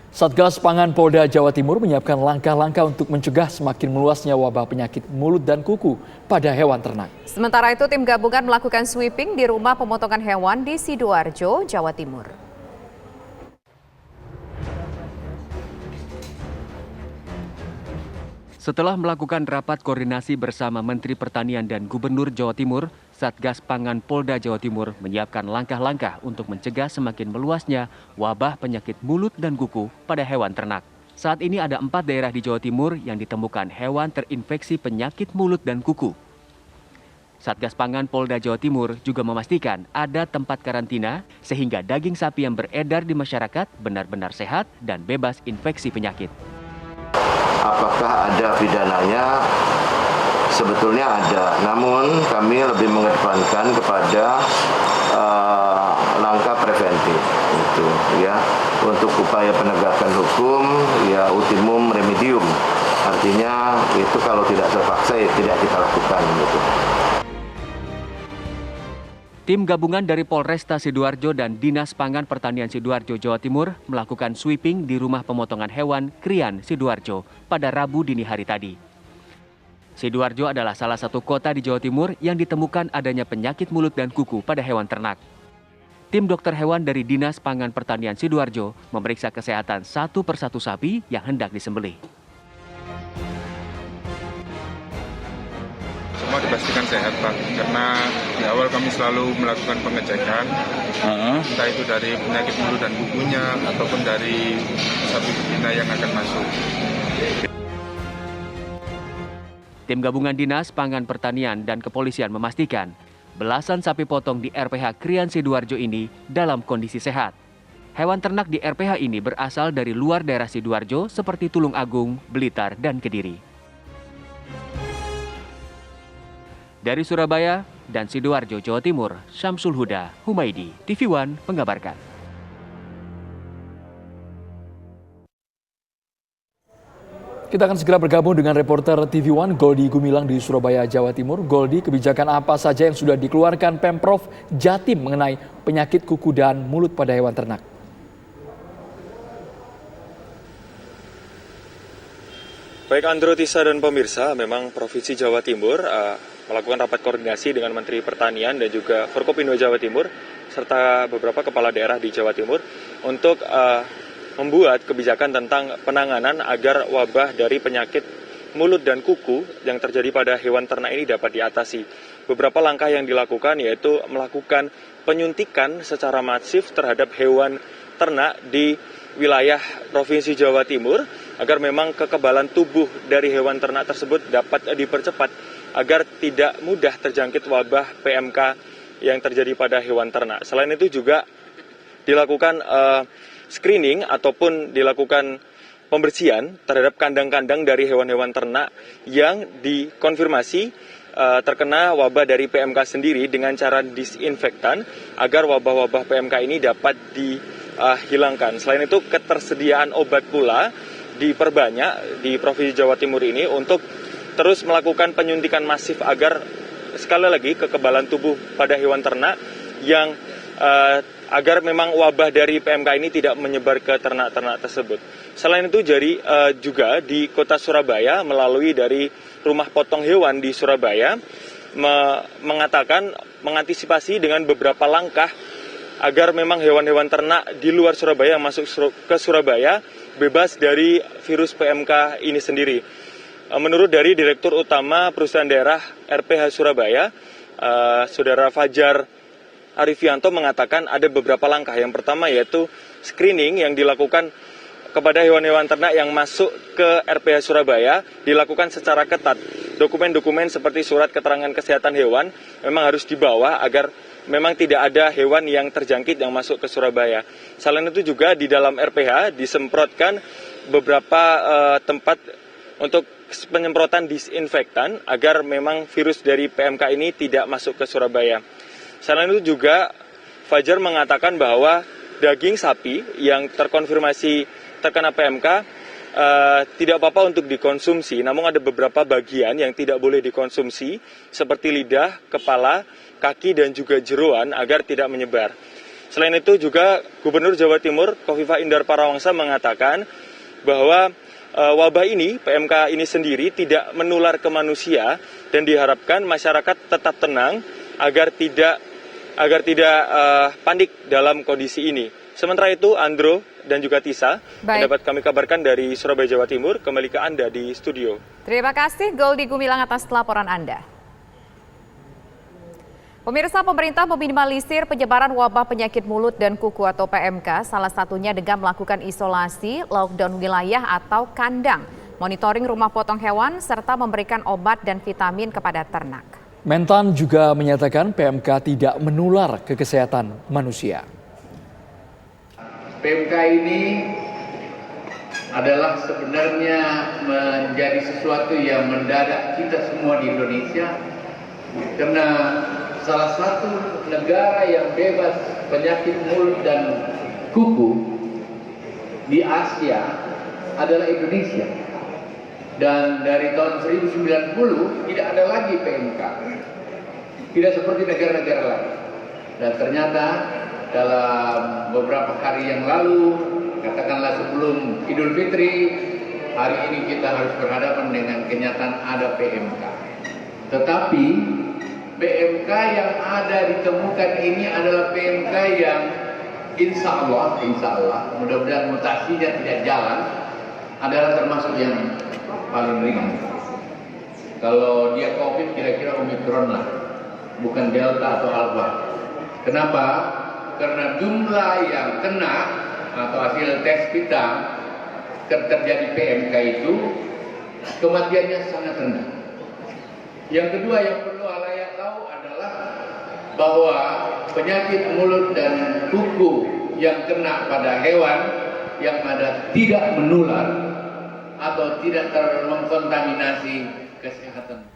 Satgas Pangan Polda Jawa Timur menyiapkan langkah-langkah untuk mencegah semakin meluasnya wabah penyakit mulut dan kuku pada hewan ternak. Sementara itu, tim gabungan melakukan sweeping di rumah pemotongan hewan di Sidoarjo, Jawa Timur. Setelah melakukan rapat koordinasi bersama Menteri Pertanian dan Gubernur Jawa Timur, Satgas Pangan Polda Jawa Timur menyiapkan langkah-langkah untuk mencegah semakin meluasnya wabah penyakit mulut dan kuku pada hewan ternak. Saat ini ada 4 daerah di Jawa Timur yang ditemukan hewan terinfeksi penyakit mulut dan kuku. Satgas Pangan Polda Jawa Timur juga memastikan ada tempat karantina sehingga daging sapi yang beredar di masyarakat benar-benar sehat dan bebas infeksi penyakit. Apakah ada pidananya? Sebetulnya ada, namun kami lebih mengedepankan kepada langkah preventif, gitu, ya, untuk upaya penegakan hukum, ya ultimum remedium. Artinya itu kalau tidak terpaksa ya tidak kita lakukan, gitu. Tim gabungan dari Polresta Sidoarjo dan Dinas Pangan Pertanian Sidoarjo, Jawa Timur melakukan sweeping di rumah pemotongan hewan Krian Sidoarjo pada Rabu dini hari tadi. Sidoarjo adalah salah satu kota di Jawa Timur yang ditemukan adanya penyakit mulut dan kuku pada hewan ternak. Tim dokter hewan dari Dinas Pangan Pertanian Sidoarjo memeriksa kesehatan satu persatu sapi yang hendak disembelih. Semua dipastikan sehat, Pak, karena di awal kami selalu melakukan pengecekan, entah itu dari penyakit mulut dan kukunya ataupun dari sapi betina yang akan masuk. Tim gabungan Dinas Pangan Pertanian dan Kepolisian memastikan belasan sapi potong di RPH Krian Sidoarjo ini dalam kondisi sehat. Hewan ternak di RPH ini berasal dari luar daerah Sidoarjo seperti Tulung Agung, Blitar, dan Kediri. Dari Surabaya dan Sidoarjo, Jawa Timur, Syamsul Huda, Humaydi, TV One mengabarkan. Kita akan segera bergabung dengan reporter TV One Goldi Gumilang di Surabaya, Jawa Timur. Goldi, kebijakan apa saja yang sudah dikeluarkan Pemprov Jatim mengenai penyakit kuku dan mulut pada hewan ternak? Baik Andro, Tisa, dan pemirsa, memang Provinsi Jawa Timur melakukan rapat koordinasi dengan Menteri Pertanian dan juga Forkopindo Jawa Timur, serta beberapa kepala daerah di Jawa Timur untuk membuat kebijakan tentang penanganan agar wabah dari penyakit mulut dan kuku yang terjadi pada hewan ternak ini dapat diatasi. Beberapa langkah yang dilakukan yaitu melakukan penyuntikan secara masif terhadap hewan ternak di wilayah Provinsi Jawa Timur agar memang kekebalan tubuh dari hewan ternak tersebut dapat dipercepat agar tidak mudah terjangkit wabah PMK yang terjadi pada hewan ternak. Selain itu juga dilakukan screening ataupun dilakukan pembersihan terhadap kandang-kandang dari hewan-hewan ternak yang dikonfirmasi terkena wabah dari PMK sendiri dengan cara disinfektan agar wabah-wabah PMK ini dapat dihilangkan. Selain itu, ketersediaan obat pula diperbanyak di Provinsi Jawa Timur ini untuk terus melakukan penyuntikan masif agar sekali lagi kekebalan tubuh pada hewan ternak yang agar memang wabah dari PMK ini tidak menyebar ke ternak-ternak tersebut. Selain itu juga di kota Surabaya melalui dari rumah potong hewan di Surabaya mengatakan mengantisipasi dengan beberapa langkah agar memang hewan-hewan ternak di luar Surabaya yang masuk ke Surabaya bebas dari virus PMK ini sendiri. Menurut dari Direktur Utama Perusahaan Daerah RPH Surabaya, Saudara Fajar Arifianto mengatakan ada beberapa langkah. Yang pertama yaitu screening yang dilakukan kepada hewan-hewan ternak yang masuk ke RPH Surabaya dilakukan secara ketat. Dokumen-dokumen seperti surat keterangan kesehatan hewan memang harus dibawa agar memang tidak ada hewan yang terjangkit yang masuk ke Surabaya. Selain itu juga di dalam RPH disemprotkan beberapa tempat untuk penyemprotan disinfektan agar memang virus dari PMK ini tidak masuk ke Surabaya. Selain itu juga Fajar mengatakan bahwa daging sapi yang terkonfirmasi terkena PMK tidak apa-apa untuk dikonsumsi, namun ada beberapa bagian yang tidak boleh dikonsumsi seperti lidah, kepala, kaki, dan juga jeroan agar tidak menyebar. Selain itu juga Gubernur Jawa Timur Khofifah Indar Parawansa mengatakan bahwa wabah ini, PMK ini sendiri tidak menular ke manusia dan diharapkan masyarakat tetap tenang agar tidak panik dalam kondisi ini. Sementara itu, Andro dan juga Tisa, yang dapat kami kabarkan dari Surabaya, Jawa Timur, kembali ke Anda di studio. Terima kasih Goldi Gumilang atas laporan Anda. Pemirsa, pemerintah meminimalisir penyebaran wabah penyakit mulut dan kuku atau PMK, salah satunya dengan melakukan isolasi, lockdown wilayah atau kandang, monitoring rumah potong hewan, serta memberikan obat dan vitamin kepada ternak. Mentan juga menyatakan PMK tidak menular ke kesehatan manusia. PMK ini adalah sebenarnya menjadi sesuatu yang mendadak kita semua di Indonesia, karena salah satu negara yang bebas penyakit mulut dan kuku di Asia adalah Indonesia. Dan dari tahun 1090 tidak ada lagi PMK. Tidak seperti negara-negara lain. Dan ternyata dalam beberapa hari yang lalu, katakanlah sebelum Idul Fitri, hari ini kita harus berhadapan dengan kenyataan ada PMK. Tetapi PMK yang ada ditemukan ini adalah PMK yang insya Allah, mudah-mudahan mutasinya tidak jalan, adalah termasuk yang paling ringan. Kalau dia COVID kira-kira Omicron lah, bukan Delta atau Alpha. Kenapa? Karena jumlah yang kena atau hasil tes kita terjadi PMK itu kematiannya sangat rendah. Yang kedua yang perlu halayak tahu adalah bahwa penyakit mulut dan kuku yang kena pada hewan yang ada tidak menular atau tidak terkontaminasi kesehatan.